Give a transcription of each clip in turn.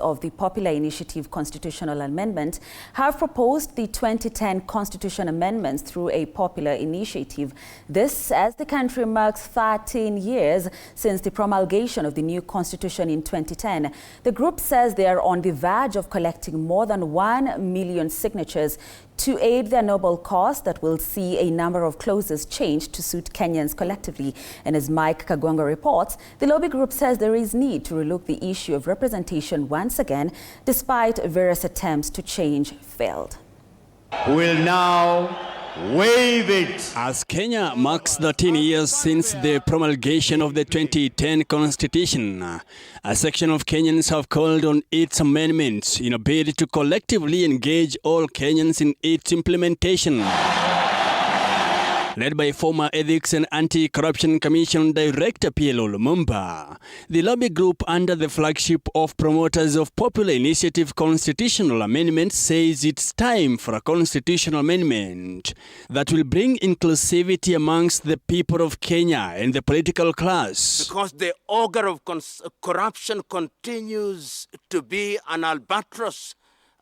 of the Popular Initiative Constitutional Amendment have proposed the 2010 Constitution Amendments through a popular initiative. This as the country marks 13 years since the promulgation of the new constitution in 2010. The group says they are on the verge of collecting more than 1 million signatures to aid their noble cause that will see a number of clauses changed to suit Kenyans collectively. And as Mike Kagwongo reports, the lobby group says there is need to relook the issue of representation once again, despite various attempts to change failed. Will now waive it. As Kenya marks 13 years since the promulgation of the 2010 Constitution, a section of Kenyans have called on its amendments in a bid to collectively engage all Kenyans in its implementation. Led by former Ethics and Anti-Corruption Commission Director PLO Lumumba, the lobby group under the flagship of promoters of Popular Initiative Constitutional Amendment says it's time for a constitutional amendment that will bring inclusivity amongst the people of Kenya and the political class. Because the auger of corruption continues to be an albatross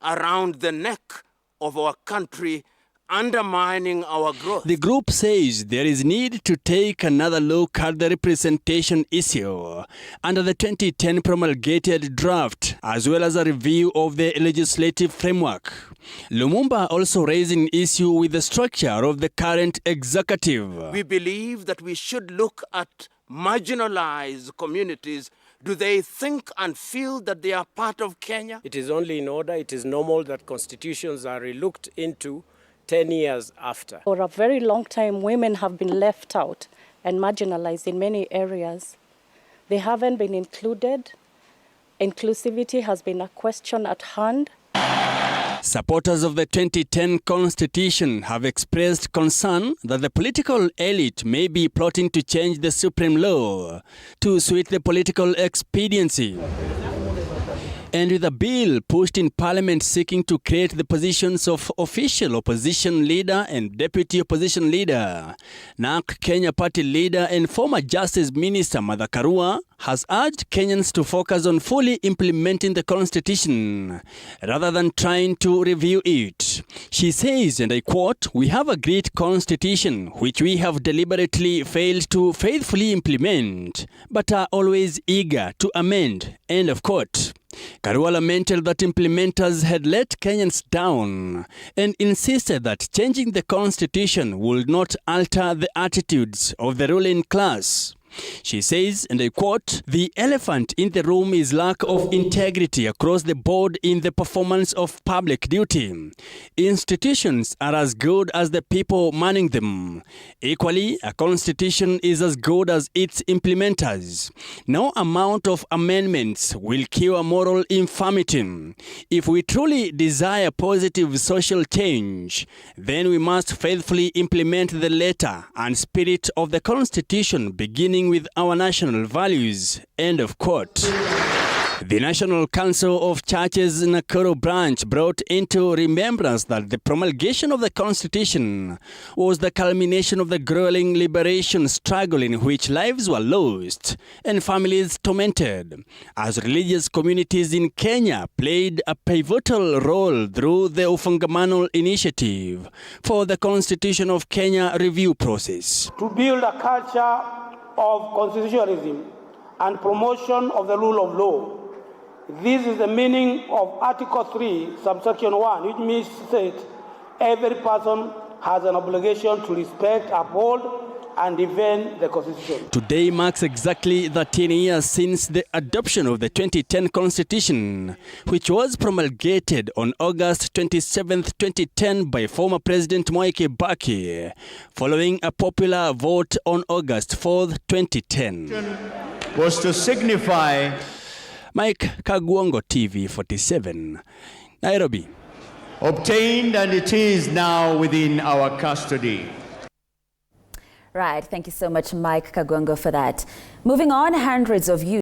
around the neck of our country, undermining our growth. The group says there is need to take another look at the representation issue under the 2010 promulgated draft, as well as a review of the legislative framework. Lumumba also raised an issue with the structure of the current executive. We believe that we should look at marginalized communities. Do they think and feel that they are part of Kenya? It is only in order, it is normal that constitutions are relooked into 10 years after. For a very long time, women have been left out and marginalized in many areas. They haven't been included. Inclusivity has been a question at hand. Supporters of the 2010 Constitution have expressed concern that the political elite may be plotting to change the supreme law to suit the political expediency. And with a bill pushed in Parliament seeking to create the positions of official opposition leader and deputy opposition leader, NARC Kenya party leader and former Justice Minister Martha Karua has urged Kenyans to focus on fully implementing the Constitution rather than trying to review it. She says, and I quote, "We have a great Constitution which we have deliberately failed to faithfully implement, but are always eager to amend," end of quote. Karua lamented that implementers had let Kenyans down and insisted that changing the Constitution would not alter the attitudes of the ruling class. She says, and I quote, "The elephant in the room is lack of integrity across the board in the performance of public duty. Institutions are as good as the people manning them. Equally, a constitution is as good as its implementers. No amount of amendments will cure moral infirmity. If we truly desire positive social change, then we must faithfully implement the letter and spirit of the Constitution, beginning with our national values," end of quote. The National Council of Churches Nakuru branch brought into remembrance that the promulgation of the Constitution was the culmination of the grueling liberation struggle in which lives were lost and families tormented, as religious communities in Kenya played a pivotal role through the Ufungamano initiative for the Constitution of Kenya review process. To build a culture of constitutionalism and promotion of the rule of law. This is the meaning of Article 3, subsection 1, which means that every person has an obligation to respect, uphold, and defend the Constitution. Today marks exactly 13 years since the adoption of the 2010 Constitution, which was promulgated on August 27, 2010 by former President Mwai Kibaki, following a popular vote on August 4, 2010. Was to signify. Mike Kagwongo, TV 47, Nairobi. Obtained, and it is now within our custody. Right, thank you so much, Mike Kagwongo, for that. Moving on, hundreds of youth